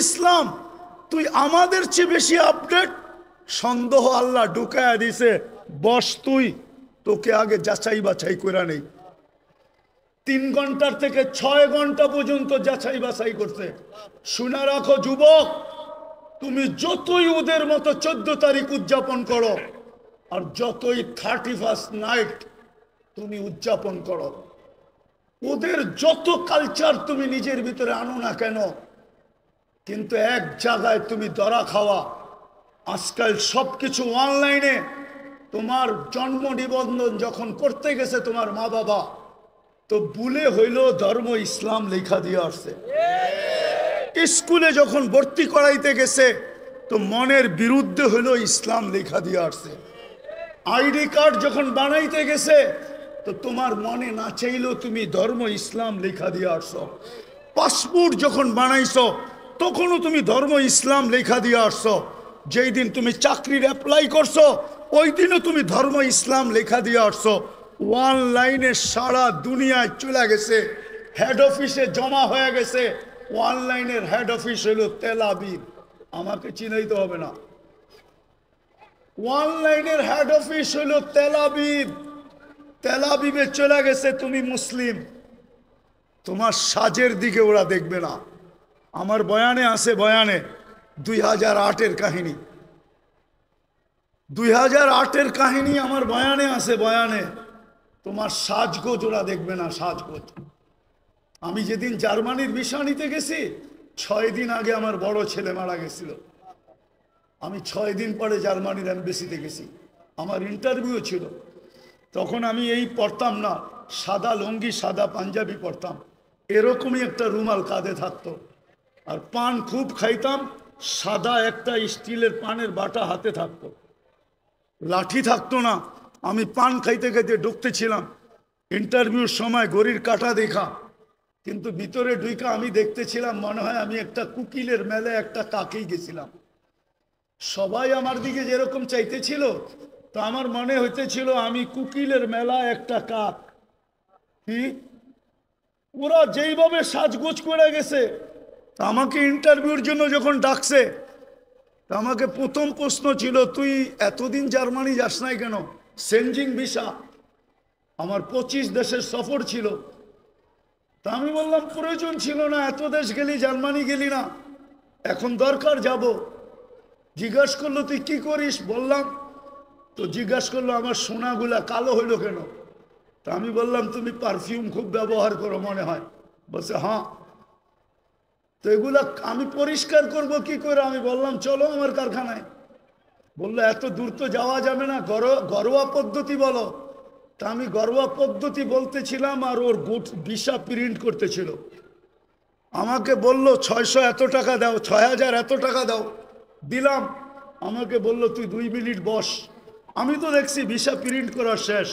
ইসলাম, তুই আমাদের চেয়ে বেশি আপডেট। সন্দেহ আল্লাহ ঢুকায়া দিছে, বস তুই, তোকে আগে যাচাই বাছাই করে নেই। 3 ঘন্টার থেকে 6 ঘন্টা পর্যন্ত যাচাই বাছাই করছে। শুনে রাখো যুবক, তুমি যতই ওদের মতো 14 তারিখ উদযাপন করো, আর যতই 31st নাইট তুমি উদযাপন করো, ওদের যত কালচার তুমি নিজের ভিতরে আনো না কেন, কিন্তু এক জায়গায় তুমি ধরা খাওয়া। আজকাল সবকিছু অনলাইনে। তোমার জন্ম নিবন্ধন যখন করতে গেছে তোমার মা বাবা, তো ভুলে হইল ধর্ম ইসলাম লেখা দিয়ে আসছে। স্কুলে যখন ভর্তি করাইতে গেছে, তো মনের বিরুদ্ধে হইল ইসলাম লেখা দিয়ে আসছে। আইডি কার্ড যখন বানাইতে গেছে, তো তোমার মনে না চাইলেও তুমি ধর্ম ইসলাম লেখা দিয়ে আসছো। পাসপোর্ট যখন বানাইছো, তখনও তুমি ধর্ম ইসলাম লেখা দিয়ে আসছো। যেই দিন তুমি চাকরির অ্যাপ্লাই করছো, ওই দিনও তুমি ধর্ম ইসলাম লেখা দিয়ে আসছো। অনলাইনে সারা দুনিয়ায় চলে গেছে, হেড অফিসে জমা হয়ে গেছে। অনলাইনের হেড অফিস হলো তেল আবিব, আমাকে চিনাইতে হবে না। অনলাইনের হেড অফিস হলো তেল আবিব। তেল আবিবে চলে গেছে, তুমি মুসলিম, তোমার সাজের দিকে ওরা দেখবে না। আমার বয়ানে আছে, বয়ানে 2008-এর কাহিনী, 2008-এর কাহিনী আমার বয়ানে আছে, বয়ানে। তোমার সাজগোজ ওরা দেখবে না, সাজগোজ। আমি যেদিন জার্মানির ভিসা নিতে গেছি, 6 দিন আগে আমার বড় ছেলে মারা গেছিল। আমি 6 দিন পরে জার্মানির এমবেসিতে গেছি, আমার ইন্টারভিউ ছিল। তখন আমি এই পরতাম না, সাদা লুঙ্গি সাদা পাঞ্জাবি পরতাম, এরকমই একটা রুমাল কাঁধে থাকতো। আর পান খুব খাইতাম, সাদা একটা স্টিলের পানের বাটা হাতে থাকতো, লাঠি থাকতো না। আমি পান খাইতে খাইতে ঢুকতেছিলাম। ইন্টারভিউর সময় ঘড়ির কাঁটা দেখা, কিন্তু ভিতরে ঢুইকা আমি দেখতেছিলাম মনে হয় আমি একটা কুকিলের মেলে একটা কাকেই গেছিলাম। সবাই আমার দিকে যেরকম চাইতেছিল, তো আমার মনে হইতেছিল আমি কুকিলের মেলা একটা কাক। কি ওরা যেইভাবে সাজগোজ করে গেছে, তা আমাকে ইন্টারভিউর জন্য যখন ডাকছে, তা আমাকে প্রথম প্রশ্ন ছিল, তুই এতদিন জার্মানি যাস নাই কেন? সেনজিং ভিসা, আমার 25 দেশের সফর ছিল। তা আমি বললাম প্রয়োজন ছিল না, এত দেশ গেলি, জার্মানি গেলি না, এখন দরকার যাব। জিজ্ঞাসা করলো তুই কি করিস, বললাম। তো জিজ্ঞাসা করলো আমার সোনাগুলা কালো হইলো কেন? তা আমি বললাম তুমি পারফিউম খুব ব্যবহার করো মনে হয়। বলছে হ্যাঁ। তো এগুলা আমি পরিষ্কার করব কি করে? আমি বললাম চলো আমার কারখানায়। বললো এত দূর তো যাওয়া যাবে না, ঘরোয়া পদ্ধতি বলো। তা আমি ঘরোয়া পদ্ধতি বলতেছিলাম, আর ওর ভিসা প্রিন্ট করতেছিল। আমাকে বলল 600 এত টাকা দাও, 6000 এত টাকা দাও। দিলাম। আমাকে বলল তুই 2 মিনিট বস। আমি তো দেখছি ভিসা প্রিন্ট করা শেষ,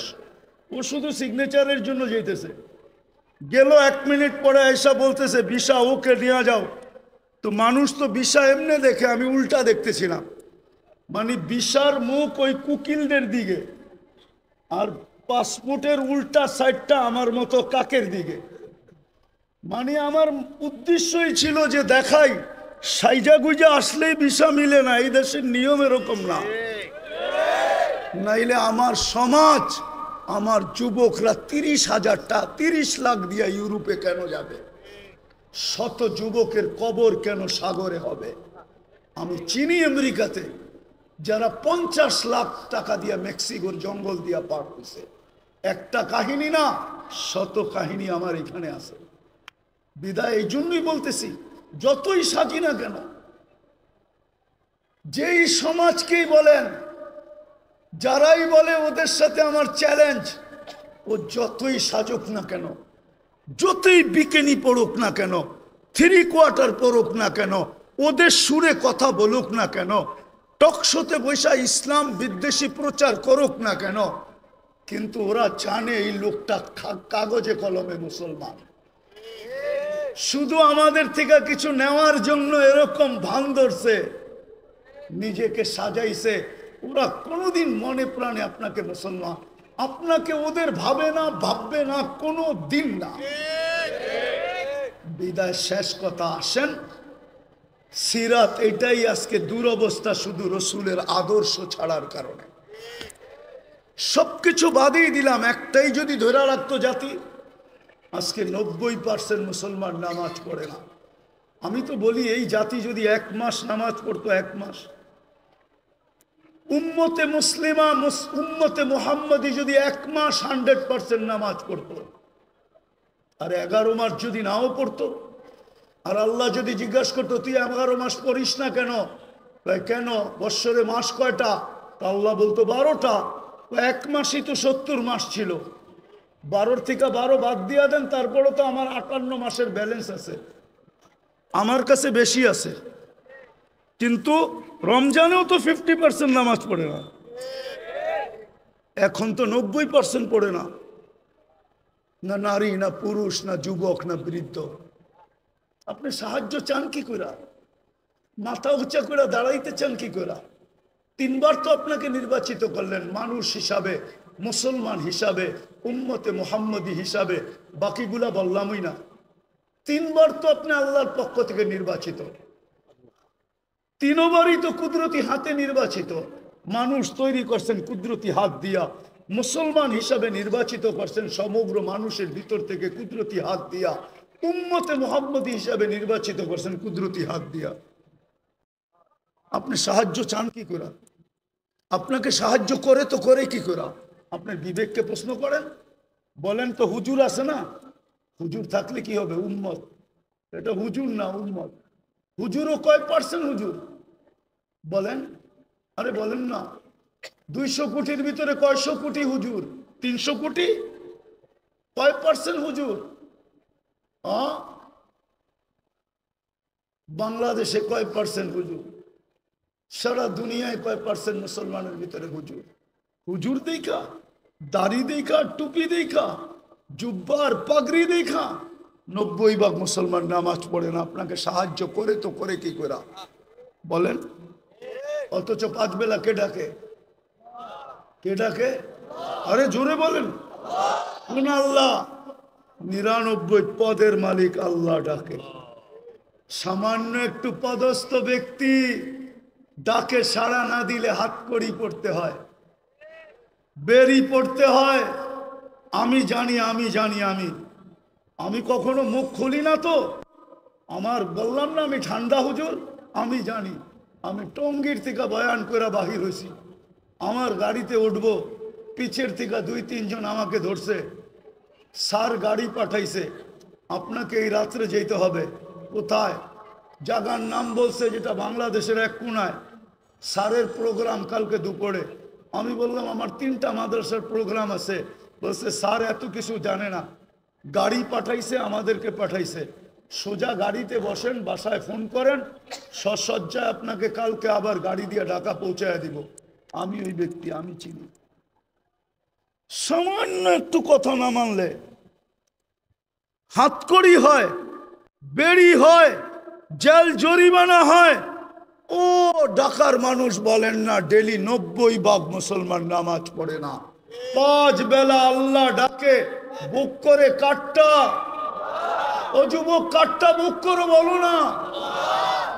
ও শুধু সিগনেচারের জন্য যেতেছে। গেল 1 মিনিট পরে এসা বলতেছে ভিসা ওকে নিয়ে যাও। তো মানুষ তো ভিসা এমনি দেখে, আমি উল্টা দেখতেছিলাম, মানে ভিসার মুখ ওই কুকিলদের দিকে, আর পাসপোর্টের উল্টা সাইডটা আমার মতো কাকের দিকে। মানে আমার উদ্দেশ্যই ছিল যে দেখাই সাইজা গুজা আসলেই ভিসা মিলে না, এই দেশের নিয়ম এরকম না। নাইলে আমার সমাজ, আমার যুবকরা 30 লাখ দিয়ে ইউরোপে কেন যাবে? শত যুবকের কবর কেন সাগরে হবে? আমি চিনি আমেরিকাতে যারা 50 লাখ টাকা দিয়ে মেক্সিকোর জঙ্গল দিয়া পার হয়েছে। একটা কাহিনী না, শত কাহিনী আমার এখানে আছে। বিদায় এই জন্যই বলতেছি, যতই সাজি না কেন, যেই সমাজকেই বলেন, যারাই বলে ওদের সাথে আমার চ্যালেঞ্জ, ও যতই সাজুক না কেন, যতই বিকেনি পড়ুক না কেন, 3 কোয়ার্টার পড়ুক না কেন, ওদের সুরে কথা বলুক না কেন, টকশোতে বৈশা ইসলাম বিদ্বেষী প্রচার করুক না কেন, কিন্তু ওরা জানে এই লোকটা কাগজে কলমে মুসলমান। শুধু আমাদের থেকে কিছু নেওয়ার জন্য এরকম ভান ধরছে, নিজেকে সাজাইছে। ওরা কোনোদিন মনে প্রাণে আপনাকে মুসলমান, আপনাকে ওদের ভাবে না, ভাববে না, কোনো দিন না। বিদায় শেষ কথা, আসেন সিরাত এটাই আজকে দুরবস্থা, শুধু রসুলের আদর্শ ছাড়ার কারণে। সবকিছু বাদই দিলাম, একটাই যদি ধরে রাখতো জাতি, আজকে 90% মুসলমান নামাজ পড়ে না। আমি তো বলি এই জাতি যদি 1 মাস নামাজ পড়তো, 1 মাস, উম্মতে মুসলিমা উম্মতে মুহাম্মদি যদি 1 মাস 100% নামাজ পড়তো, আর 11 মাস যদি নাও পড়তো, আর আল্লাহ যদি জিজ্ঞাসা করতো তুই 11 মাস পড়িস না কেন, কেন বৎসরে মাস কয়টা, তা আল্লাহ বলতো 12টা। 1 মাসই তো 70 মাস ছিল, 12 থেকে 12 বাদ দিয়া দেন, তারপরে তো আমার 58 মাসের ব্যালেন্স আছে, আমার কাছে বেশি আছে। কিন্তু রমজানেও তো 50% নামাজ পড়ে না, এখন তো 90% পড়ে না, না নারী, না পুরুষ, না যুবক, না বৃদ্ধ। আপনি সাহায্য চান কি করে? মাথা উঁচা করে দাঁড়াইতে চান কি করে? 3 বার তো আপনাকে নির্বাচিত করলেন মানুষ হিসাবে, মুসলমান হিসাবে, উম্মতে মুহাম্মদী হিসাবে, বাকিগুলা বললামই না। 3 বার তো আপনি আল্লাহর পক্ষ থেকে নির্বাচিত, 3 বারই তো কুদরতি হাতে নির্বাচিত। মানুষ তৈরি করছেন কুদরতি হাত দিয়া, মুসলমান হিসাবে নির্বাচিত করছেন সমগ্র মানুষের ভিতর থেকে কুদরতি হাত দিয়া, উম্মতে মুহাম্মদী হিসাবে নির্বাচিত করছেন কুদরতি হাত দিয়া। আপনি সাহায্য চান কি করে? আপনাকে সাহায্য করে তো করে কি করে? আপনার বিবেককে প্রশ্ন করেন, বলেন তো হুজুর আছে না, হুজুর থাকলে কি হবে? উম্মত, এটা হুজুর না উম্মত। হুজুরও কয় পার্সেন্ট হুজুর বলেন? আরে বলেন না, 200 কোটির ভিতরে কয়শো কোটি হুজুর? 300 কোটি? কয় পার্সেন্ট হুজুর? বাংলাদেশে কয় পার্সেন্ট হুজুর? সারা দুনিয়ায় কয় পার্সেন্ট মুসলমানের ভিতরে হুজুর? হুজুর দেখা, দাড়ি দেখা, টুপি দেখা, জুব্বার পাগড়ি দেখা 90% মুসলমান নামাজ পড়ে না। আপনাকে সাহায্য করে তো করে কি করে বলেন? অথচ 5 বেলা কে ডাকে? কে ডাকে? আরে জোরে বলেন। কোন আল্লাহ? 99 পদের মালিক আল্লাহ ডাকে। সামান্য একটু পদস্থ ব্যক্তি ডাকে সাড়া না দিলে হাতকড়ি পড়তে হয়, বেরি পড়তে হয়। আমি জানি, আমি জানি, আমি কখনো মুখ খুলি না তো। আমার বললাম না আমি ঠান্ডা হুজুর, আমি জানি। আমি টঙ্গীর থেকে বয়ান করে বাহির হয়েছি, আমার গাড়িতে উঠবো, পিছের থেকে 2-3 জন আমাকে ধরছে, স্যার গাড়ি পাঠাইছে, আপনাকে এই রাত্রে যেতে হবে। কোথায়? জায়গার নাম বলছে, যেটা বাংলাদেশের এক কোনায়। স্যারের প্রোগ্রাম কালকে দুপুরে। আমি বললাম আমার 3টা মাদ্রাসার প্রোগ্রাম আছে। বলছে স্যার এত কিছু জানে না, গাড়ি পাঠাইছে, আমাদেরকে পাঠাইছে। সোজা গাড়িতে বসেন, বাসায় ফোন করেন, সসজ্জায় আপনাকে কালকে আবার গাড়ি দিয়ে ঢাকা পৌঁছায় দিব। আমি ওই ব্যক্তি, আমি চিনি। সামান্য একটু কথা না মানলে হাতকড়ি হয়, বেড়ি হয়, জেল জরিমানা হয়। ও ঢাকার মানুষ বলেন না ডেলি 90% মুসলমান নামাজ পড়ে না। 5 বেলা আল্লাহ ডাকে, বুক করে কাটটা। ও যুবক, কাটটা বুক করে বলো না,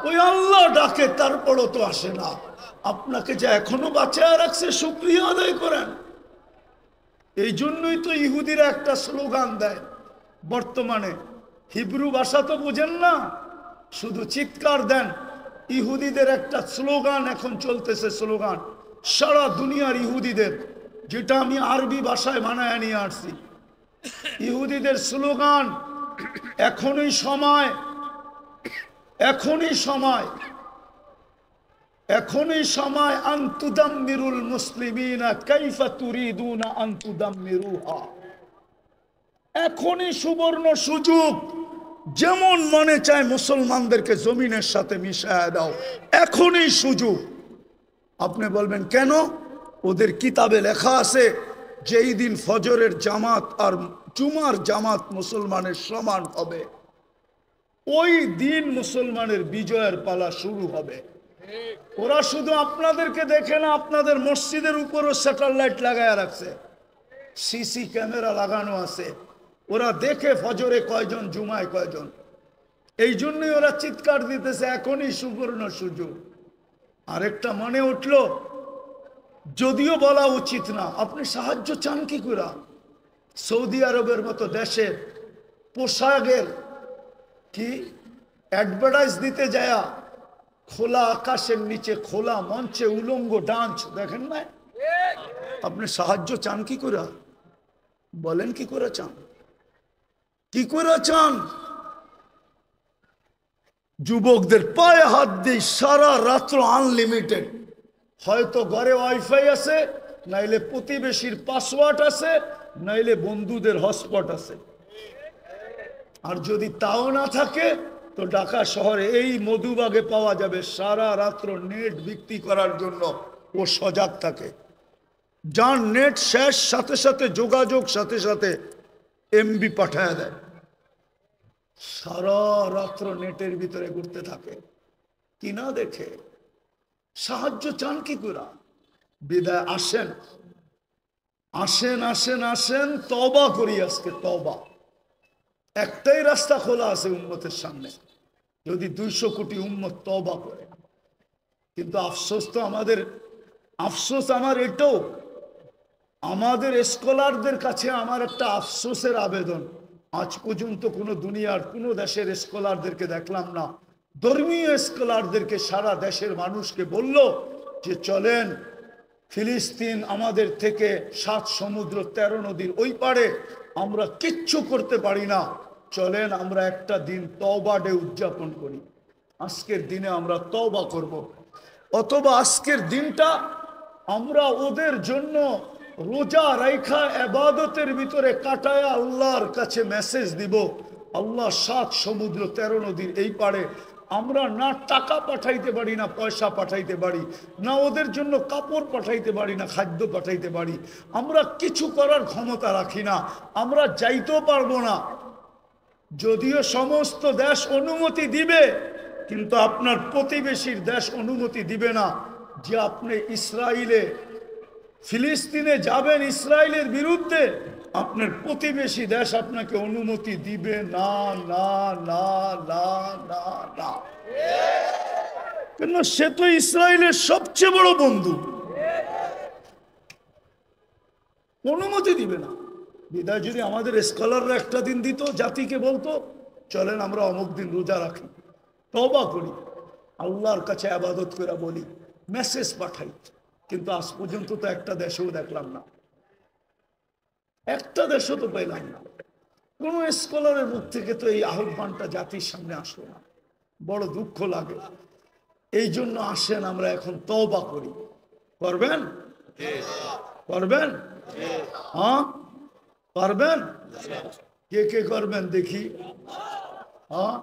ওই আল্লাহ ডাকে, তারপরও তো আসে না। আপনাকে যে এখনো বাঁচায় রাখছে, শুকরিয়া আদায় করেন। এই জন্যই তো ইহুদিরা একটা স্লোগান দেয় বর্তমানে। হিব্রু ভাষা তো বুঝেন না, শুধু চিৎকার দেন। ইহুদিদের একটা স্লোগান এখন চলতেছে, স্লোগান সারা দুনিয়ার ইহুদিদের, যেটা আমি আরবি ভাষায় বানায় নিয়ে আসছি। ইহুদিদের স্লোগান, এখনই সময়, এখনই সময়, এখনই সময়, আনতুদাম্মিরুল মুসলিমিনা কাইফা তুরিদুনা আনতুদাম্মিরুহা। এখনই সুবর্ণ সুযোগ, যেমন মনে চায় মুসলমানদেরকে জমিনের সাথে মিশায় দাও, এখনই সুযোগ। আপনি বলবেন কেন? ওদের কিতাবে লেখা আছে যেই দিন ফজরের জামাত আর জুমার জামাত মুসলমানের সমান হবে, ওই দিন মুসলমানের বিজয়ের পালা শুরু হবে। ওরা শুধু আপনাদেরকে দেখে না, আপনাদের মসজিদের উপরও স্যাটেলাইট লাগায় রাখছে, সিসি ক্যামেরা লাগানো আছে। ওরা দেখে ফজরে কয়জন, জুমায় কয়জন। এই জন্যই ওরা চিৎকার দিতেছে এখনই সুবর্ণ সুযোগ। আরেকটা মনে উঠলো, যদিও বলা উচিত না, আপনি সাহায্য চান কি করে? সৌদি আরবের মতো দেশে পোশাকের কি অ্যাডভার্টাইজ দিতে যায়, খোলা আকাশের নিচে খোলা মঞ্চে উলঙ্গ ডান্স দেখেন না? আপনি সাহায্য চান কি করে? বলেন কি করে চান? কি করে চান? যুবকদের পায়ে হাত দিয়ে সারা রাত্র আনলিমিটেড, হয়তো ঘরে ওয়াইফাই আছে, নাইলে প্রতিবেশীর পাসওয়ার্ড আছে, নাইলে বন্ধুদের হটস্পট আছে। আর যদি তাও না থাকে তো ঢাকা শহরে এই মধুবাগে পাওয়া যাবে, সারা রাত্র নেট বিক্রি করার জন্য ও সজাগ থাকে। যার নেট শেষ সাথে সাথে যোগাযোগ সাথে সাথে এমবি পাঠায় দেয়, সারা রাত্র নেটের ভিতরে ঘুরতে থাকে। কিনা দেখে সাহায্য চান কি করে? বিদায় আসেন আসেন আসেন আসেন, তওবা করি আজকে, তওবা। একটাই রাস্তা খোলা আছে উম্মতের সামনে, যদি 200 কোটি উম্মত তওবা করে। কিন্তু আফসোস তো আমাদের, আফসোস আমার এটাও, আমাদের স্কলারদের কাছে আমার একটা আফসোসের আবেদন, আজ পর্যন্ত কোনো দুনিয়ার কোনো দেশের স্কলারদেরকে দেখলাম না, ধর্মীয় স্কলারদেরকে সারা দেশের মানুষকে বলল যে চলেন ফিলিস্তিন আমাদের থেকে 7 সমুদ্র 13 নদীর ওই পারে, আমরা কিচ্ছু করতে পারি না, চলেন আমরা একটা দিন তওবা ডে উদযাপন করি, আজকের দিনে আমরা তওবা করব। অথবা আজকের দিনটা আমরা ওদের জন্য রোজা রাইখা ইবাদতের ভিতরে কাটায় আল্লাহর কাছে মেসেজ দিব, আল্লাহ 7 সমুদ্র 13 নদীর এই পারে আমরা না টাকা পাঠাইতে পারি, না পয়সা পাঠাইতে পারি, না ওদের জন্য কাপড় পাঠাইতে পারি, না খাদ্য পাঠাইতে পারি, আমরা কিছু করার ক্ষমতা রাখি না, আমরা যাইতেও পারবো না। যদিও সমস্ত দেশ অনুমতি দিবে, কিন্তু আপনার প্রতিবেশীর দেশ অনুমতি দিবে না যে আপনি ইসরায়েলে ফিলিস্তিনে যাবেন ইসরায়েলের বিরুদ্ধে, আপনার প্রতিবেশী দেশ আপনাকে অনুমতি দিবে না, না না না না না। কেন? সে তো ইসরায়েলের সবচেয়ে বড় বন্ধু, অনুমতি দিবে না। বিদায় যদি আমাদের স্কলাররা একটা দিন দিত, জাতিকে বলতো চলেন আমরা অমুক দিন রোজা রাখি, তওবা করি, আল্লাহর কাছে ইবাদত করে বলি, মেসেজ পাঠাই, কিন্তু আজ পর্যন্ত তো একটা দেশেও দেখলাম না, একটা দেশও তো পেলাম না। কোন স্কলারের মুখ থেকে তো এই আহ্বানটা জাতির সামনে আসলো না, বড় দুঃখ লাগে। এই জন্য আসেন আমরা এখন তওবা করি। করবেন? করবেন? হ্যাঁ পারবেন? কে কে করবেন দেখি? হ্যাঁ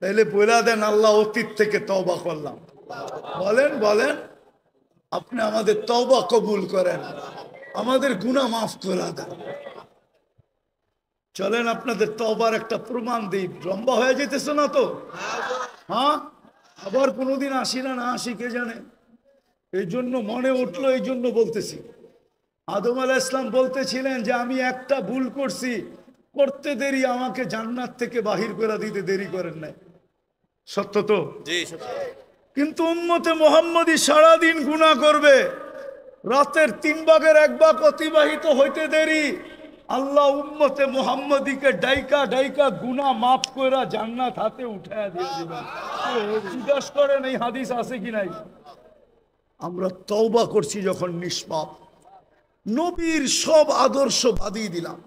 তাইলে বলে দেন, আল্লাহ অতীত থেকে তওবা করলাম। বলেন বলেন, আপনি আমাদের তওবা কবুল করেন, আমাদের গুনাহ মাফ করে দেন। চলেন আপনাদের তওবার একটা প্রমাণ দিই। লম্বা হয়ে যেতেছে না তো? হ্যাঁ আবার কোনোদিন আসি না, না আসি কে জানে। এই জন্য মনে উঠলো, এই জন্য বলতেছি। আদম আলাইহিস সালাম বলতেছিলেন যে আমি একটা ভুল করছি, করতে দেরি, আমাকে জান্নাত থেকে বাহির করে দিতে দেরি করেন নাই। সত্য তো? কিন্তু উম্মতে মুহাম্মদী সারাদিন গুনাহ করবে, রাতের 3 ভাগের 1 ভাগ অতিবাহিত হইতে দেরি, আল্লাহ উম্মতে মুহাম্মদীকে ডাইকা ডাইকা গুনাহ মাফ কইরা জান্নাত হাতে উঠায়া দিয়ে দিবেন। জিজ্ঞাসা করেন এই হাদিস আছে কি নাই? আমরা তওবা করছি যখন নিষ্পাপ, নবীর সব আদর্শ বাদিয়ে দিলাম,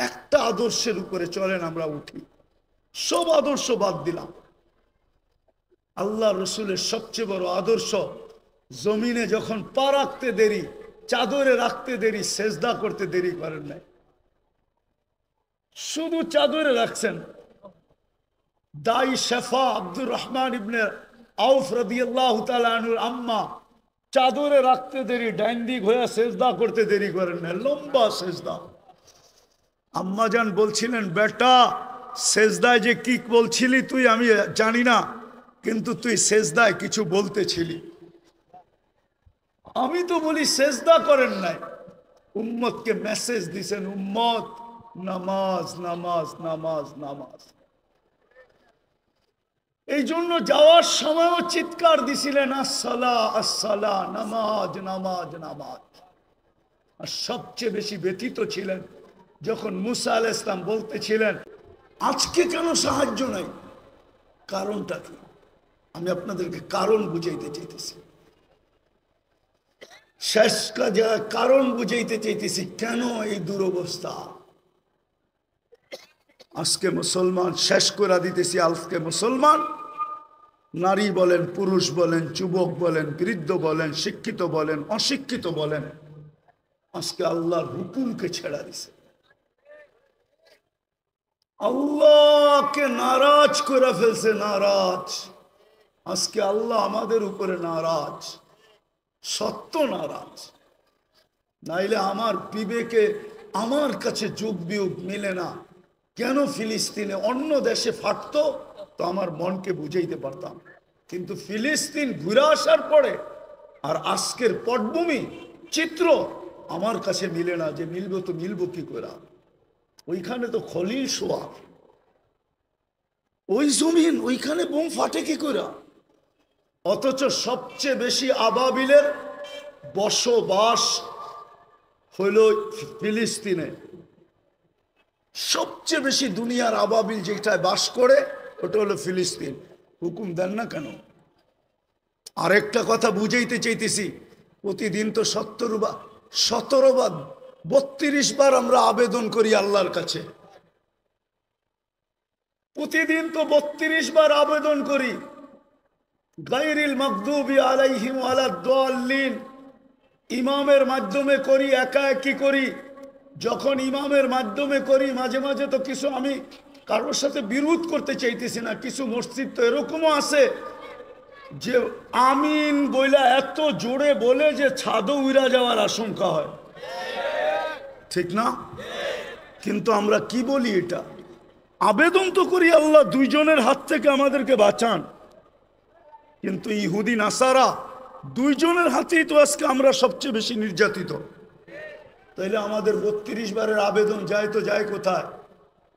একটা আদর্শের উপরে চলেন আমরা উঠি, সব আদর্শ বাদ দিলাম। আল্লাহ রসুলের সবচেয়ে বড় আদর্শ, জমিনে যখন পা রাখতে দেরি, চাদরে রাখতে দেরি, সেজদা করতে দেরি করেন নাই, শুধু চাদরে রাখছেন। দাই শেফা আব্দুর রহমান ইবনে আউফ রাদিয়াল্লাহু তাআলা আনহুর আম্মা চাদরে রাখতে দেরি, ডাইন দিক হয়ে সেজদা করতে দেরি করেন না, লম্বা সেজদা। আম্মা জান বলছিলেন, বেটা সেজদায় যে কি বলছিলি তুই আমি জানি না, কিন্তু তুই সেজদায় কিছু বলতেছিলি। আমি তো বলি সেজদা করেন নাই, উম্মতকে মেসেজ দিছেন, উম্মত নামাজ নামাজ নামাজ নামাজ। এই জন্য যাওয়ার সময়ও চিৎকার দিছিলেন আসসালা আসসালা, নামাজ নামাজ নামাজ। আর সবচেয়ে বেশি ব্যথিত ছিলেন যখন মুসা আলাইহিস সালাম বলতেছিলেন আজকে কেন সাহায্য নাই, কারণটা কি? আমি আপনাদেরকে কারণ বুঝাইতে চাইতেছি, শেষ কাজে কারণ বুঝাইতে চাইতেছি কেন এই দুরবস্থা। আজকে মুসলমান শেষ করে দিতেছি। আজকে মুসলমান নারী বলেন, পুরুষ বলেন, যুবক বলেন, বৃদ্ধ বলেন, শিক্ষিত বলেন, অশিক্ষিত বলেন, আজকে আল্লাহর হুকুমকে ছেড়া দিছে, আল্লাহকে নারাজ করে ফেলছে। নারাজ, আজকে আল্লাহ আমাদের উপরে নারাজ, সত্য নারাজ। নাইলে আমার বিবেকে আমার কাছে যোগ বিয়োগ মিলে না। কেন ফিলিস্তিনে অন্য দেশে ফাটতো তো আমার মনকে বুঝাইতে পারতাম, কিন্তু ফিলিস্তিন ঘুরে আসার পরে আর আজকের পটভূমি চিত্র আমার কাছে মিলে না। যে মিলবো তো মিলবো কি করে? ওইখানে তো খলিল শোয়া, ওই জমিন, ওইখানে বোম ফাটে কি করে? অথচ সবচেয়ে বেশি আবাবিলের বসবাস হইল ফিলিস্তিনে। সবচেয়ে বেশি দুনিয়ার আবাবিল যেটায় বাস করে ওটা হলো ফিলিস্তিন। হুকুম দেন না কেন? আরেকটা কথা বুঝাইতে চাইতেছি, প্রতিদিন তো 17 বার 32 বার আমরা আবেদন করি আল্লাহর কাছে। প্রতিদিন তো 32 বার আবেদন করি, গায়রিল মাগদুবি আলাইহিম ওয়ালাদ-দাল্লিন। ইমামের মাধ্যমে করি, একা একই করি। যখন ইমামের মাধ্যমে করি মাঝে মাঝে তো কিছু, আমি কারোর সাথে বিরোধ করতে চাইতেছি না, কিছু মসজিদ তো এরকমও আছে যে আমিন বইলা এত জোরে বলে যে ছাদও উড়া যাওয়ার আশঙ্কা হয়, ঠিক না? কিন্তু আমরা কি বলি, এটা আবেদন তো করি আল্লাহ দুইজনের হাত থেকে আমাদেরকে বাঁচান, কিন্তু ইহুদি নাসারা দুইজনের হাতেই তো আজকে আমরা সবচেয়ে বেশি নির্যাতিত। তাইলে আমাদের 32 বারের আবেদন যায় তো যায় কোথায়?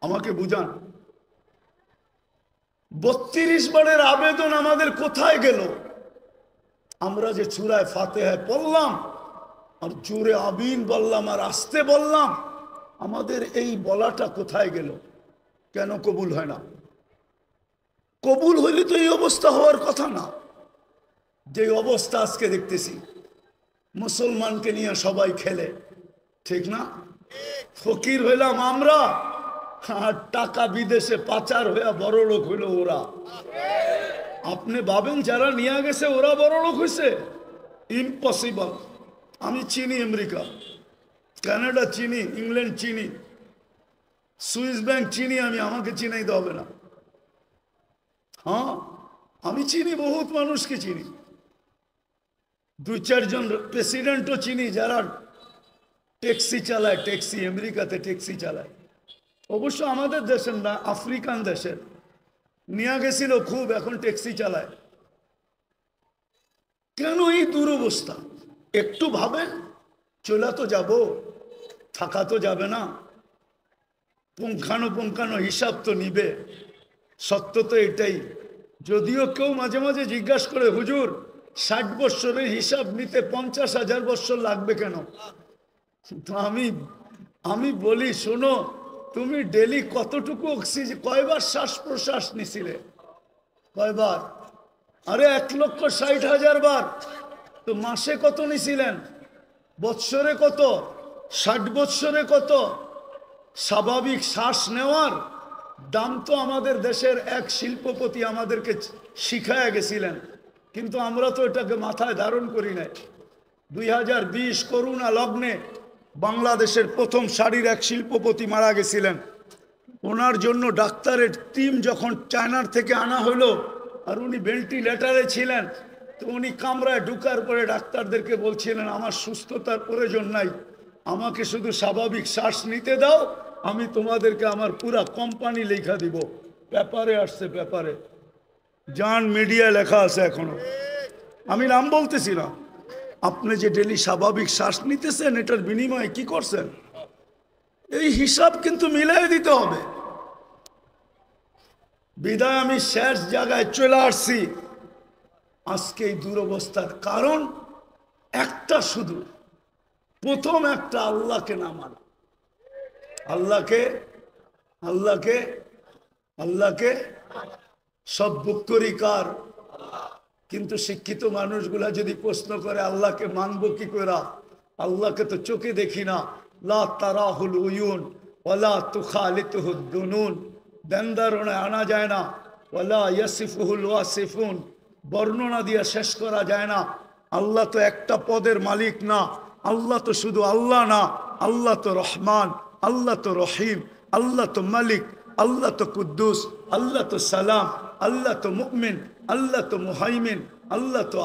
আমাকে বুঝান। 32 বারের আবেদন আমাদের কোথায় গেল? আমরা যে চূড়ায় ফাতিহা পড়লাম আর জোরে আমিন বললাম আর আস্তে বললাম, আমাদের এই বলাটা কোথায় গেল? কেন কবুল হয় না? কবুল হইলে তো এই অবস্থা হওয়ার কথা না। যে অবস্থা আজকে দেখতেছি, মুসলমানকে নিয়ে সবাই খেলে, ঠিক না? ফকির হইলাম আমরা, আর টাকা বিদেশে পাচার হইয়া বড় লোক হইল ওরা। আপনি ভাবেন যারা নিয়ে গেছে ওরা বড় লোক হয়েছে? ইম্পসিবল। আমি চিনি আমেরিকা, কানাডা চিনি, ইংল্যান্ড চিনি, সুইস ব্যাংক চিনি, আমি, আমাকে চিনাইতে হবে না। হ্যাঁ, আমি চিনি, বহুত মানুষকে চিনি, 2-4 জন প্রেসিডেন্টও চিনি যারা ট্যাক্সি চালায়, ট্যাক্সি, আমেরিকাতে ট্যাক্সি চালায়। অবশ্য আমাদের দেশের না, আফ্রিকান দেশের। নিয়ে গেছিল খুব, এখন ট্যাক্সি চালায়। কেন এই দুরবস্থা? একটু ভাবেন, চলে তো যাব, থাকা তো যাবে না, পুঙ্খানো হিসাব তো নিবে। সত্য তো এটাই। যদিও কেউ মাঝে মাঝে জিজ্ঞাসা করে, হুজুর 60 বৎসরের হিসাব নিতে 50,000 বৎসর লাগবে কেন? তো আমি বলি, শোনো, তুমি ডেলি কতটুকু অক্সিজেন, কয়বার শ্বাস প্রশ্বাস নিছিলে? কয়বার? আরে 1,60,000 বার। তো মাসে কত নিছিলেন? বৎসরে কত? 60 বৎসরে কত? স্বাভাবিক শ্বাস নেওয়ার দাম তো আমাদের দেশের এক শিল্পপতি আমাদেরকে শিখায় গেছিলেন, কিন্তু আমরা তো এটাকে মাথায় ধারণ করি নাই। 2020 করোনা লগ্নে বাংলাদেশের প্রথম সারির এক শিল্পপতি মারা গেছিলেন। ওনার জন্য ডাক্তারের টিম যখন চায়নার থেকে আনা হলো, আর উনি ভেন্টিলেটারে ছিলেন, তো উনি কামরায় ঢুকার পরে ডাক্তারদেরকে বলছিলেন, আমার সুস্থতার প্রয়োজন নাই, আমাকে শুধু স্বাভাবিক শ্বাস নিতে দাও, আমি তোমাদেরকে আমার পুরা কোম্পানি লেখা দিব। পেপারে আসছে, পেপারে, জান মিডিয়া লেখা আছে এখনো। আমি নাম বলতেছি না। আপনি যে ডেলি স্বাভাবিক শ্বাস নিতেছেন, এটার বিনিময়ে কি করছেন? এই হিসাব কিন্তু মিলাই দিতে হবে। বিদায় আমি শেষ জায়গায় চলে আসছি। আজকে এই দুরবস্থার কারণ একটা, শুধু প্রথম একটা, আল্লাহকে না মানা। আল্লাহকে আল্লাহকে আল্লাহকে সব বুক করি কার? কিন্তু শিক্ষিত মানুষগুলা যদি প্রশ্ন করে আল্লাহকে মানবো কি করে, আল্লাহকে তো চোখে দেখি না, লা তারাহুল উয়ুন ওয়ালা তুখালিতুহুদ দুনুন, দেনদারণে আনা যায় না, ওয়ালা ইয়াসিফুহুল ওয়াসিফুন, বর্ণনা দিয়ে শেষ করা যায় না। আল্লাহ তো একটা পদের মালিক না, আল্লাহ তো শুধু আল্লাহ না, আল্লাহ তো রহমান, আল্লাহ তো রহিম, আল্লাহ তো মালিক, আল্লাহ তো কুদ্দুস, আল্লাহ তো সালাম, আল্লাহ তো মুমিন, আল্লাহ তো মুহাইমিন, আল্লাহ তো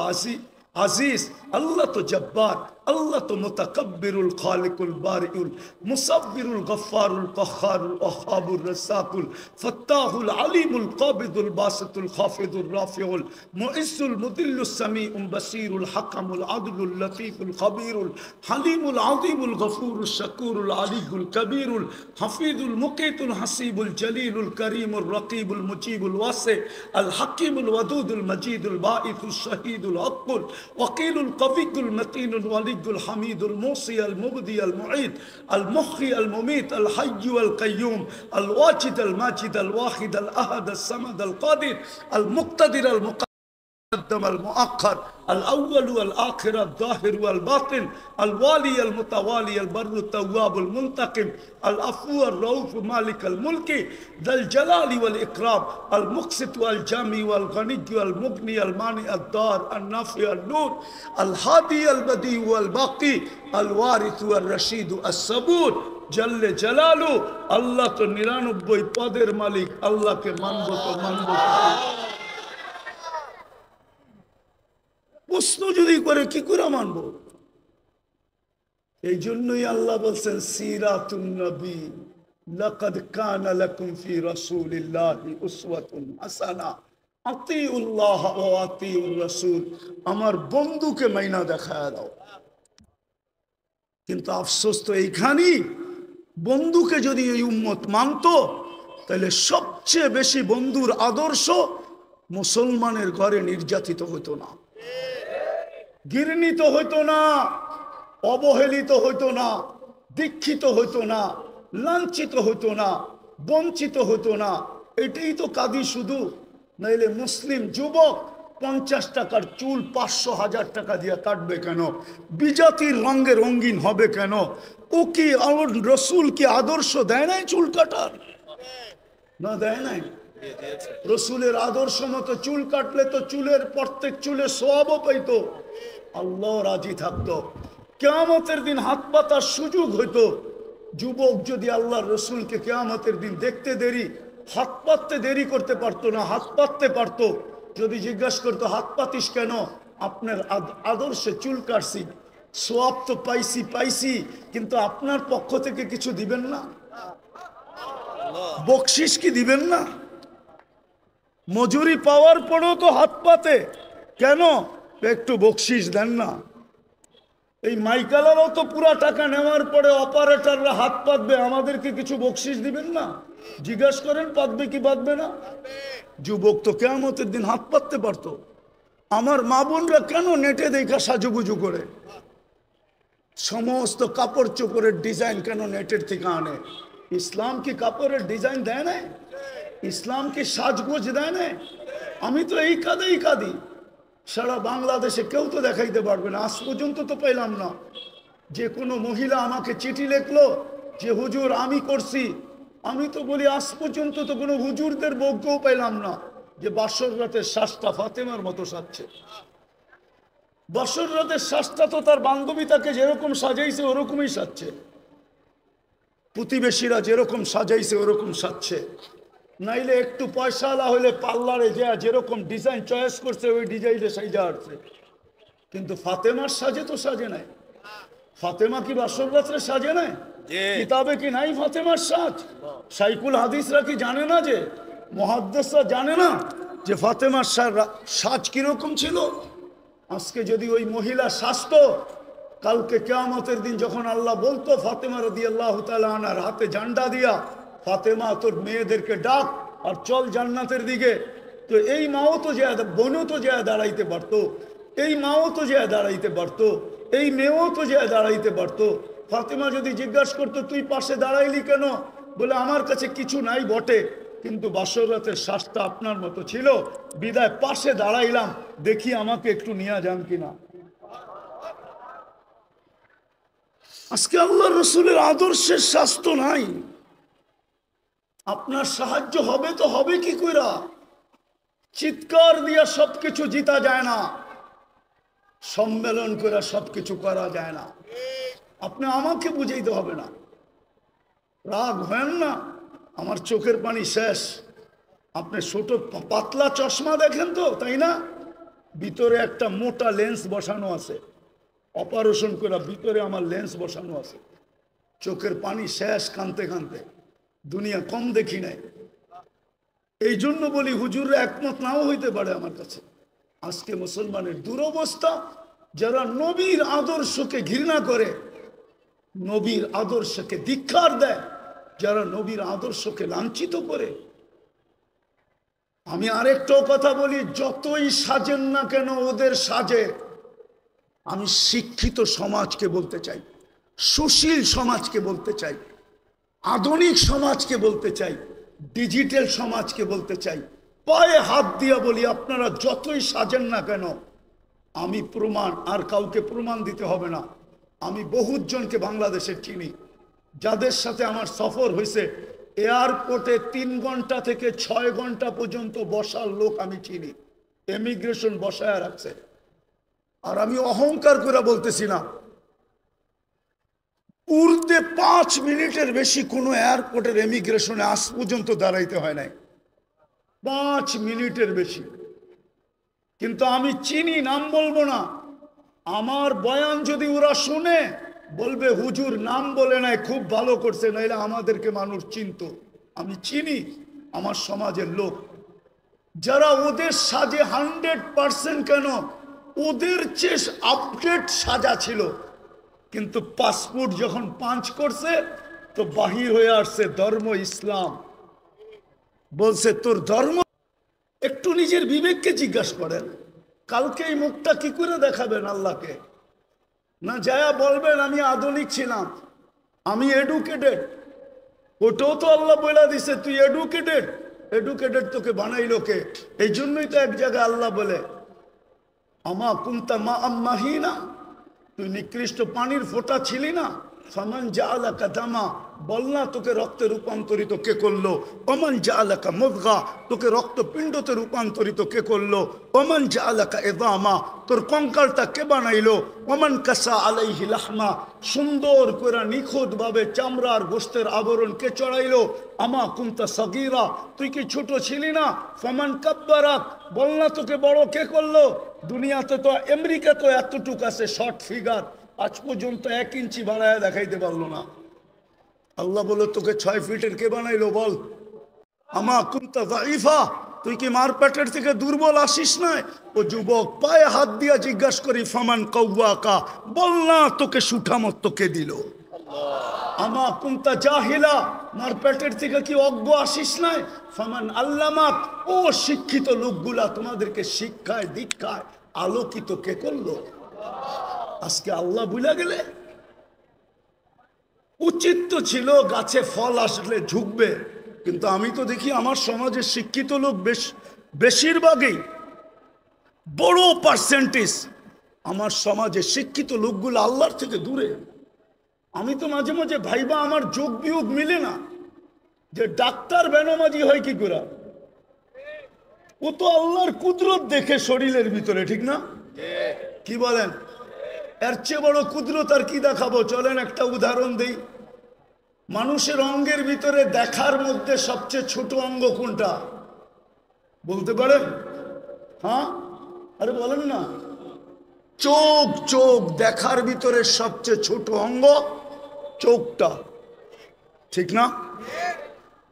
আজিজ, আল্লাহ তো জব্বার, আল্লাহ তো মুতাকাব্বিরুল খালিকুল বারিউল মুসাব্বিরুল গফফারুল কহ্হারুল ওয়াহ্হাবুর রাসাকুল ফাত্তাহুল আলিমুল কাবিদুল বাসিতুল খাফিদুর রাফিউল মুইজ্জুল মুদিল্লুস সামিউল বাসিরুল হাকামুল আদলুল লতীফুল খবীরুল হালিমুল আযীমুল গফুরুশ শাকুরুল আলিয়ুল কবীরুল হাফিজুল মুকিতুল হাসিবুল জলিলুল করিমুর রকিবুল মুজিবুল ওয়াসি আল হাকিমুল ওয়াদুদুল মজিদুল বাঈসুশ শাহীদুল হকুল ওয়াকিলুল কবিয়ুল মতিনুল ওয়ালিয়ুল হামিদুল মুসি আল মুবদি আল মুঈদ আল মুহয়ি আল মুমীত আল হাইয়্যু আল কাইয়্যুম আল ওয়াজিদ আল মাজিদ আল ওয়াহিদ আল আহাদ আল সামাদ আল কাদির আল মুক্তাদির আল المقدم المؤخر الأول والآخر الظاهر والباطن الوالي المتوالي البر التواب المنتقم العفو الرؤوف مالك الملك ذا الجلال والإكرام المقسط والجامع والغني والمغني المانع الدار النافع النور الهادي البديع والباقي الوارث والرشيد الصبور জল্লে জালালু। আল্লাহ তো 99 পদের মালিক, আল্লাহকে মানবো তো মানবো। প্রশ্ন যদি করে কি করে মানবো? এই জন্যই আল্লাহ বলছেন সিরাতুন নবী লাকাদ কানা লাকুম ফি রাসূলিল্লাহি উসওয়াতুন হাসানা আতিউল্লাহ ওয়া আতিউর রাসূল। আমার বন্ধুকে মাইনা দেখায় দাও। কিন্তু আফসোস তো এইখানেই, বন্ধুকে যদি এই উম্মত মানতো তাহলে সবচেয়ে বেশি বন্ধুর আদর্শ মুসলমানের ঘরে নির্যাতিত হতো না, ঘৃণিত হইতো না, অবহেলিত হইতো না, দীক্ষিত হইতো না, লাঞ্ছিত হইতো না, বঞ্চিত হইতো না। এটাই তো কাঁদি শুধু। নাইলে মুসলিম যুবক 50 টাকার চুল 500,000 টাকা দিয়ে কাটবে কেন? বিজাতির রঙে রঙিন হবে কেন? ও কি রসুল কি আদর্শ দেয় নাই চুল কাটার? না, দেয় নাই। রসুলের আদর্শ মতো চুল কাটলে তো চুলের প্রত্যেক চুলে সওয়াবও পাইতো, আল্লাহ রাজি থাকতো, কিয়ামতের দিন হাত পাতার সুযোগ হইতো। যুবক যদি আল্লাহর রসুলকে কিয়ামতের দিন দেখতে দেরি, হাত পাততে দেরি করতে পারতো না, হাত পাততে পারতো। যদি জিজ্ঞাসা করতো হাত পাতিস কেন? আপনার আদর্শে চুল কাটছি, সওয়াব তো পাইছি, কিন্তু আপনার পক্ষ থেকে কিছু দিবেন না? বকশিস কি দিবেন না? মজুরি পাওয়ার পরেও তো হাত পাতে কেন? একটু বকশিস দেন না। এই মাইকালারও তো পুরা টাকা নেওয়ার পরে অপারেটররা হাত পাতবে, আমাদেরকে কিছু বকশিস দিবেন না? জিজ্ঞাসা করেন পাতবে কি পাতবে না? যুবক তো কিয়ামতের দিন হাত পাততে পারতো। আমার মা বোনরা কেন নেটে দেখা সাজুগুজু করে? সমস্ত কাপড় চোপড়ের ডিজাইন কেন নেটের থেকে আনে? ইসলাম কি কাপড়ের ডিজাইন দেয় না? ইসলাম কি সাজগোজ দেয় না? আমি তো এই কাঁদি। সারা বাংলাদেশে কেউ তো দেখাইতে পারবে না, আজ পর্যন্ত তো পেলাম না যে কোনো মহিলা আমাকে চিঠি লিখলো যে হুজুর আমি করছি। আমি তো বলি আজ পর্যন্ত তো কোনো হুজুরদের বউকেও পেলাম না যে বাসর রাতের শ্বাসটা ফাতেমার মতো সাজছে। বাসর রাতের শ্বাসটা তো তার বান্ধবী তাকে যেরকম সাজাইছে ওরকমই সাজছে, প্রতিবেশীরা যেরকম সাজাইছে ওরকম সাজছে। নাইলে একটু পয়সাওয়ালা হইলে পার্লারে যেরকম ডিজাইন চয়েস করছে ওই ডিজাইনে সাইজা আসছে। কিন্তু ফাতেমার সাজে তো সাজে নাই। ফাতেমা কি বাসর রাত্রে সাজে নাই? কিতাবে কি নাই ফাতেমার সাজ? শাইখুল হাদিসরা কি জানে না, যে মুহাদ্দিসরা জানে না যে ফাতেমার সাজ কিরকম ছিল? আজকে যদি ওই মহিলা সাজতো, কালকে কিয়ামতের দিন যখন আল্লাহ বলতো ফাতেমা রাদিয়াল্লাহু তাআলা আনহার হাতে ঝান্ডা দিয়া, ফাতেমা তোর মেয়েদেরকে ডাক, আর চল জান্নাতের দিকে। তো এই মাও তো যে বোনও তো যে দাঁড়াইতে পারতো, এই মাও তো যে দাঁড়াইতে পারতো, এই মেয়েও তো যে দাঁড়াইতে পারতো। ফাতেমা যদি জিজ্ঞাসা করতো তুই পাশে দাঁড়াইলি কেন, বলে আমার কাছে কিছু নাই বটে, কিন্তু বাসর রাতের শ্বাসটা আপনার মতো ছিল, বিদায় পাশে দাঁড়াইলাম, দেখি আমাকে একটু নিয়ে যান কিনা। আজকে আল্লাহ রসুলের আদর্শের স্বাস্থ্য নাই। আপনার সাহায্য হবে তো হবে কি কইরা? চিৎকার দিয়া সবকিছু জিতা যায় না, সম্মেলন করে সবকিছু করা যায় না। আপনি আমাকে বুঝাইতে হবে না, রাগ হেন না। আমার চোখের পানি শেষ। আপনি ছোট পাতলা চশমা দেখেন তো, তাই না? ভিতরে একটা মোটা লেন্স বসানো আছে, অপারেশন করে ভিতরে আমার লেন্স বসানো আছে। চোখের পানি শেষ, কানতে কানতে। দুনিয়া কম দেখি নাই। এই জন্য বলি হুজুররা একমত নাও হইতে পারে আমার কাছে। আজকে মুসলমানের দুরবস্থা, যারা নবীর আদর্শকে ঘৃণা করে, নবীর আদর্শকে ধিক্কার দেয়, যারা নবীর আদর্শকে লাঞ্ছিত করে। আমি আরেকটাও কথা বলি, যতই সাজেন না কেন ওদের সাজে। আমি শিক্ষিত সমাজকে বলতে চাই, সুশীল সমাজকে বলতে চাই, আধুনিক সমাজকে বলতে চাই, ডিজিটাল সমাজকে বলতে চাই, পায়ে হাত দিয়া বলি, আপনারা যতই সাজেন না কেন, আমি প্রমাণ, আর কাউকে প্রমাণ দিতে হবে না। আমি বহুত জনকে বাংলাদেশের চিনি, যাদের সাথে আমার সফর হয়েছে। এয়ারপোর্টে 3 ঘন্টা থেকে 6 ঘন্টা পর্যন্ত বসার লোক আমি চিনি, ইমিগ্রেশন বসায় রাখছে। আর আমি অহংকার করে বলতেছি না, উর্দে 5 মিনিটের বেশি কোনো এয়ারপোর্টের ইমিগ্রেশনে আজ পর্যন্ত দাঁড়াইতে হয় নাই, 5 মিনিটের বেশি। কিন্তু আমি চিনি, নাম বলবো না। আমার বয়ান যদি ওরা শুনে, বলবে হুজুর নাম বলে নাই, খুব ভালো করছে, নাইলে আমাদেরকে মানুষ চিনত। আমি চিনি আমার সমাজের লোক, যারা ওদের সাজে 100% কেন, ওদের চেয়ে আপডেট সাজা ছিল। কিন্তু পাসপোর্ট যখন পাঞ্চ করছে, তো বাহির হয়ে আসছে ধর্ম ইসলাম। বলছে তোর ধর্ম। একটু নিজের বিবেককে জিজ্ঞাসা করেন, কালকে এই মুখটা কি করে দেখাবেন আল্লাহকে? না যায়া বলবেন আমি আধুনিক ছিলাম, আমি এডুকেটেড। ওটাও তো আল্লাহ বলে দিছে তুই এডুকেটেড। এডুকেটেড তোকে বানাইলো কে? এই জন্যই তো এক জায়গায় আল্লাহ বলে আমা কুনতা মা আম্মাহিনা, তুই নিকৃষ্ট পানির ফোঁটা ছিলি না। ফামান জাআলাকা দামা, বল না তোকে রক্তে রূপান্তরিত কে করলো? ওমান জাআলাকা মুদগা, তোকে রক্তপিণ্ডতে রূপান্তরিত কে করলো? ওমান জাআলাকা ইযামা, তোর কঙ্কালটা কে বানাইলো? ওমান কাসা আলাইহি লাহমা, সুন্দর করে নিখুঁতভাবে চামড়ার গোশতের আবরণ কে চড়াইলো? আমা কুনতা সগীরা, তুই কি ছোট ছিলি না? ফামান কাব্বারাক, বল না তোকে বড় কে করলো? দুনিয়াতে তো আমেরিকা তো এতটুক আছে শর্ট ফিগার, আজ পর্যন্ত 1 ইঞ্চি বাড়ায় দেখাইতে পারলো না। আল্লাহ বলে তোকে 6 ফিটের কে বানাইলো বল? আমা কুনতা যাইফা, তুই কি মার পেটের থেকে দুর্বল আসিস না? ও যুবক, পায়ে হাত দিয়া জিজ্ঞাসা করি, ফামান কাওয়াকা, বল না তোকে সুঠামত কে দিল? আমা কুনতা জাহিলা, মার পেটের থেকে কি অজ্ঞ আসিস না? ফামান আল্লামাক, ও শিক্ষিত লোকগুলা তোমাদেরকে শিক্ষায় দীক্ষায় আলোকিত কে করলো? আজকে আল্লাহ ভুলে গেলে? উচিত তো ছিল গাছে ফল আসলে ঝুঁকবে, কিন্তু আমি তো দেখি আমার সমাজের শিক্ষিত লোক বেশিরভাগই, বড় পার্সেন্টেজ আমার সমাজে শিক্ষিত লোকগুলো আল্লাহর থেকে দূরে। আমি তো মাঝে মাঝে ভাইবা আমার যোগ বিয়োগ মিলে না, যে ডাক্তার বেনামাজি হয় কি করে? ও তো আল্লাহর কুদরত দেখে শরীরের ভিতরে, ঠিক না? কি বলেন? এর চেয়ে বড় কুদরত আর কি দেখাবো? চলেন একটা উদাহরণ দেই। মানুষের অঙ্গের ভিতরে দেখার মধ্যে সবচেয়ে ছোট অঙ্গ কোনটা বলতে পারেন? হ্যাঁ, আরে বলেন না। চোখ। চোখ দেখার ভিতরে সবচেয়ে ছোট অঙ্গ চোখটা, ঠিক না?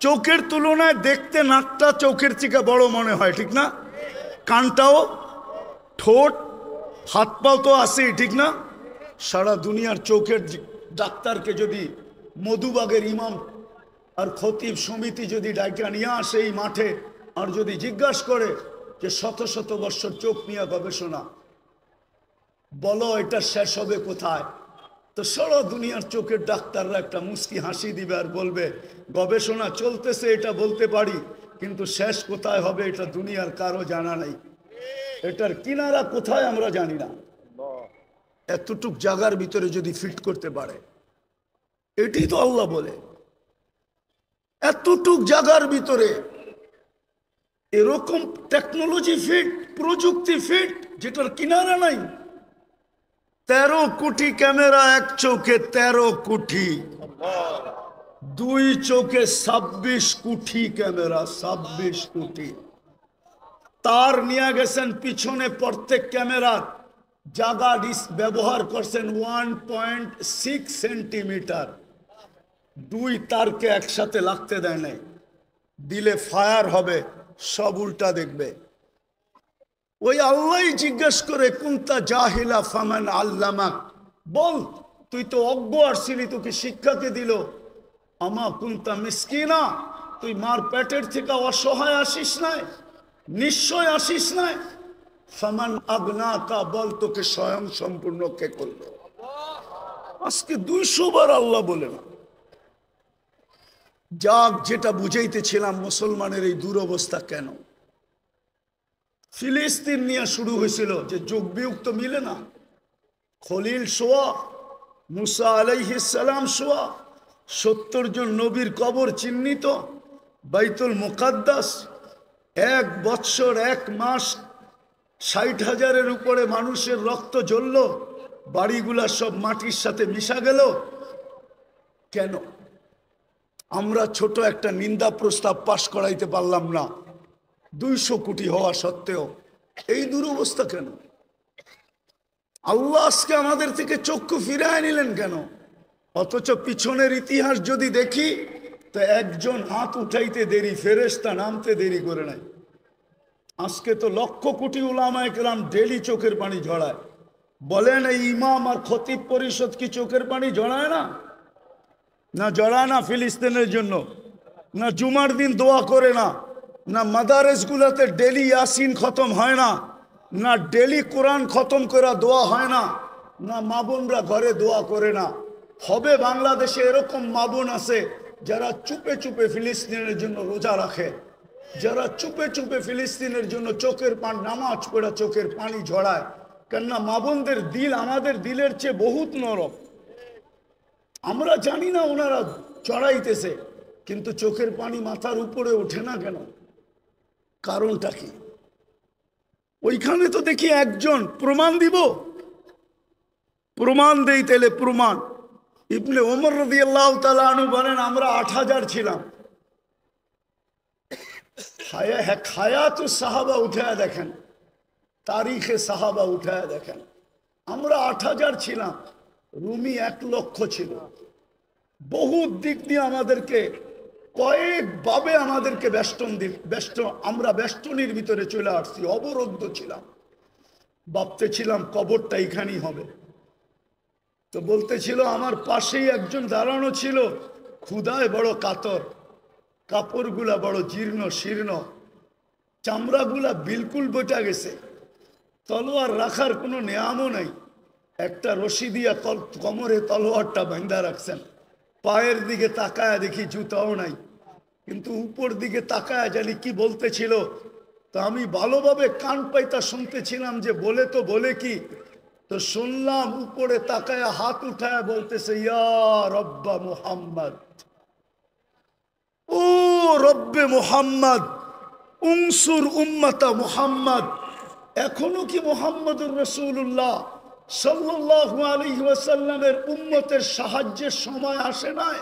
চোখের তুলনায় দেখতে নাকটা চোখের থেকে বড় মনে হয়, ঠিক না? কানটাও, ঠোঁট, হাত পাও তো আছেই, ঠিক না? সারা দুনিয়ার চোখের ডাক্তারকে যদি মধুবাগের ইমাম আর খতিব সমিতি যদি ডাইকা নিয়ে আসে এই মাঠে আর যদি জিজ্ঞাসা করে যে শত শত বৎসর চোখ নিয়ে গবেষণা, বলো এটা শেষ হবে কোথায়? তো সারা দুনিয়ার চোখের ডাক্তাররা একটা মুস্কি হাসি দিবে আর বলবে গবেষণা চলতেছে, এটা বলতে পারি, কিন্তু শেষ কোথায় হবে এটা দুনিয়ার কারো জানা নাই। এটার কিনারা কোথায় আমরা জানি না। এতটুক জায়গার ভিতরে যদি ফিট করতে পারে, এটি তো আল্লাহ বলে, এতটুক জায়গার ভিতরে এরকম টেকনোলজি ফিট, প্রযুক্তি ফিট, যেটার কিনারা নাই। 13 কোটি ক্যামেরা এক চোখে, 13 কোটি, দুই চোখে 26 কোটি ক্যামেরা, 26 কোটি। তার নিয়ে গেছেন পিছনে, প্রত্যেক ক্যামেরার জায়গা ব্যবহার করছেন 1.6 সেন্টিমিটার। দুই তারকে একসাথে লাগতে দেয় নাই, দিলে ফায়ার হবে, সব উল্টা দেখবে। ওই আল্লাহ জিজ্ঞেস করে কুনতা জাহিলা ফামান আল্লামাক, বল তুই তো অজ্ঞ আসছিলি, তোকে শিক্ষাকে দিল। আমা কুনতা মিসকিনা, তুই মার পেটের থেকে অসহায় আসিস নাই, নিশ্চয় আসিস নাই। ফামান আগনাকা, বল তোকে স্বয়ং সম্পূর্ণ কে করলো? আজকে 200 বার আল্লাহ বলে না। যাক, যেটা বুঝাইতেছিলাম, মুসলমানের এই দুরবস্থা কেন? ফিলিস্তিন নিয়ে শুরু হয়েছিল যে যোগ বিয়োগ তো মিলে না। খলিল সোয়া, মুসা আলাইহিস সালাম সোয়া, 70 জন নবীর কবর চিহ্নিত, বাইতুল মুকাদ্দাস, 1 বৎসর 1 মাস 60,000-এর উপরে মানুষের রক্ত জ্বলল, বাড়িগুলা সব মাটির সাথে মিশা গেল। কেন? আমরা ছোট একটা নিন্দা প্রস্তাব পাশ করাইতে পারলাম না, 200 কোটি হওয়া সত্ত্বেও। এই দুরবস্থা কেন? আল্লাহ আজকে আমাদের থেকে চক্ষু ফিরায় নিলেন কেন? অথচ পিছনের ইতিহাস যদি দেখি তো একজন হাত উঠাইতে দেরি, ফেরেশতা নামতে দেরি করে নাই। আজকে তো লক্ষ কোটি উলামায়ে কেরাম ডেলি চোখের পানি ঝরায়। বলেন এই ইমাম আর খতিব পরিষদ কি চোখের পানি ঝরায় না? না জড়ায় না ফিলিস্তিনের জন্য? না জুমার দিন দোয়া করে না? না মাদারেসগুলোতে ডেলি ইয়াসিন খতম হয় না? না ডেলি কোরআন খতম করা দোয়া হয় না? না মা বোনরা ঘরে দোয়া করে না? হবে বাংলাদেশে এরকম মা বোন আছে যারা চুপে চুপে ফিলিস্তিনের জন্য রোজা রাখে, যারা চুপে চুপে ফিলিস্তিনের জন্য চোখের পানি, নামাজ পড়া চোখের পানি ঝরায়। কেননা মা বোনদের দিল আমাদের দিলের চেয়ে বহুত নরম। আমরা জানি না ওনারা চড়াইতেছে, কিন্তু চোখের পানি মাথার উপরে ওঠে না কেন? কারণটা কি? ওইখানে তো দেখি একজন, প্রমাণ দিব, প্রমাণ দেই তাহলে প্রমাণ। ইবনে ওমর রাদিয়াল্লাহু তাআলা আনহু বলেন আমরা 8000 ছিলাম। হায়াতু সাহাবা উঠায় দেখেন, তারিখে সাহাবা উঠায় দেখেন, আমরা 8000 ছিলাম, রুমি 1 লক্ষ ছিল। বহুত দিক দিয়ে আমাদেরকে কয়েকভাবে আমাদেরকে আমরা বেষ্টনীর ভিতরে চলে আসছি, অবরুদ্ধ ছিলাম। ভাবতেছিলাম কবরটা এখানেই হবে। তো বলতেছিল আমার পাশেই একজন দাঁড়ানো ছিল, ক্ষুধায় বড় কাতর, কাপড়গুলা বড় জীর্ণ শীর্ণ, চামড়াগুলা বিলকুল বটা গেছে, তলোয়ার রাখার কোনো নেয়ামও নাই। একটা রশি দিয়া কোমরে তলোয়ারটা বাঁধা রাখছেন। পায়ের দিকে তাকায় দেখি জুতাও নাই, কিন্তু উপর দিকে তাকায় জানি কি বলতেছিল। তো আমি ভালোভাবে কান পাইতা শুনতেছিলাম যে বলে তো বলে কি। তো শুনলাম উপরে তাকায় হাত উঠায় বলতেছে ইয়া রব্বা মুহাম্মদ, ও রব্বে মুহাম্মদ, উনসুর উম্মতা মুহাম্মদ। এখনো কি মুহাম্মদুর রাসূলুল্লাহ সাল্লাল্লাহু আলাইহি ওয়াসাল্লামের উম্মতের সাহায্যের সময় আসে নাই?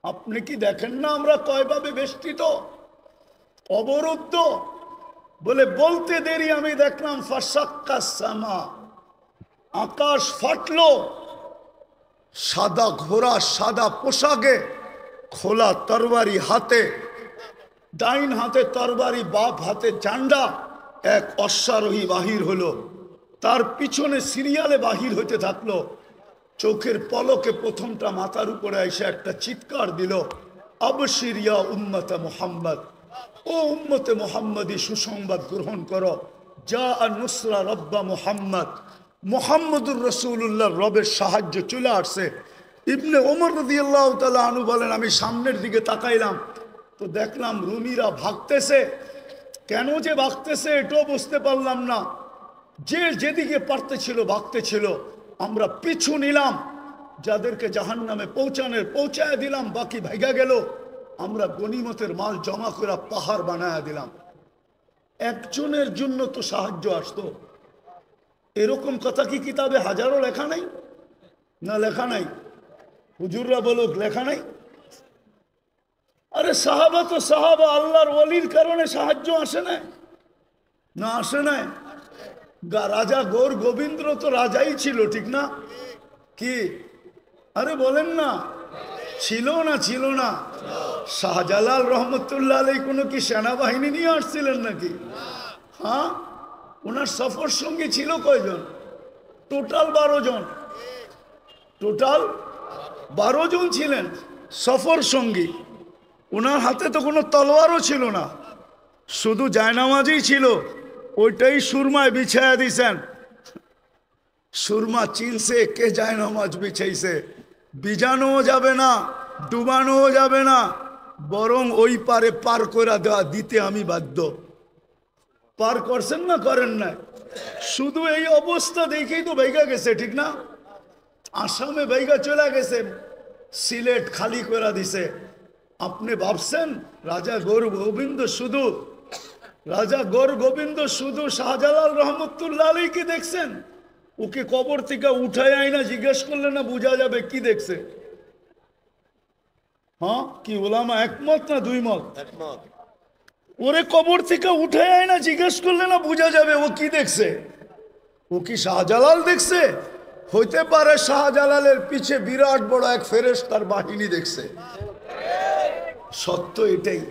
আপনি কি দেখেন না আমরা কয়ভাবে বেষ্টিত, অবরুদ্ধ? বলে বলতে দেরি আমি দেখলাম ফাসাক্কাস সামা, আকাশ ফাটলো। সাদা ঘোড়া, সাদা পোশাকে, খোলা তরবারি হাতে, ডাইন হাতে তরবারি, বাপ হাতে ঝান্ডা, এক অশ্বারোহী বাহির হলো। তার পিছনে সিরিয়ালে বাহির হইতে থাকলো। চোখের পলকে প্রথমটা মাথার উপরে এসে একটা চিৎকার দিল, আবশির ইয়া উম্মতে মুহাম্মদ, ও উম্মতে মুহাম্মদী সুসংবাদ গ্রহণ করো, যা নুসরা রব্বা মুহাম্মদ, মুহাম্মদুর রাসূলুল্লাহর রবের সাহায্য চলে আসছে। ইবনে ওমর রাদিয়াল্লাহু তাআলা আনহু বলেন, আমি সামনের দিকে তাকাইলাম তো দেখলাম রুমিরা ভাগতেছে। কেন যে ভাগতেছে এটাও বুঝতে পারলাম না। যে যেদিকে পারতেছিল ভাগতেছিল, আমরা পিছু নিলাম, যাদেরকে জাহান্নামে পৌঁছায় দিলাম, বাকি ভাইগা গেল। আমরা গনিমতের মাল জমা করে পাহাড় বানায় দিলাম। একজনের জন্য তো সাহায্য আসতো। এরকম কথা কি কিতাবে হাজারো লেখা নাই? না লেখা নাই? হুজুররা বলুক লেখা নাই? আরে সাহাবা তো সাহাবা, আল্লাহর ওলির কারণে সাহায্য আসে না? না আসে নাই? রাজা গৌর গোবিন্দ তো রাজাই ছিল, ঠিক না? কি আরে বলেন না, ছিল না ছিল না? শাহজালাল রহমতুল্লাহ আলাই কোনো কি সেনাবাহিনী নিয়ে আসছিলেন নাকি? হ্যাঁ, ওনার সফর সঙ্গী ছিল কয়জন? টোটাল 12 জন। টোটাল 12 জন ছিলেন সফর সঙ্গী। ওনার হাতে তো কোনো তলোয়ারও ছিল না, শুধু জায়নামাজই ছিল। ওইটাই সুরমায় বিছায়া দিছেন। সুরমা চিনছে কে জায়নামাজ বিছাইছে। বিজানোও যাবে না, ডুবানোও যাবে না, বরং ওই পারে পার করে দেওয়া দিতে আমি বাধ্য। পার করছেন না করেন না? শুধু এই অবস্থা দেখেই তো বাইগা গেছে, ঠিক না? আসামে বাইগা চলে গেছে, সিলেট খালি করে দিছে। আপনি ভাবছেন রাজা গৌর গোবিন্দ শুধু শাহজালাল রহমতুল্লাহ আলাইকে দেখছেন? ওকে কবর থেকে উঠায় আয় না, জিজ্ঞেস করলে না বোঝা যাবে কি দেখছে? হ্যাঁ, কি ওলামা একমত না দুই মত? ওরে কবর থেকে উঠায় আয় না, জিজ্ঞেস করলে না বোঝা যাবে ও কি দেখছে? ও কি শাহজালাল দেখছে? হইতে পারে শাহজালালের পিছে বিরাট বড় এক ফেরেশতার বাহিনী দেখছে। সত্য এটাই।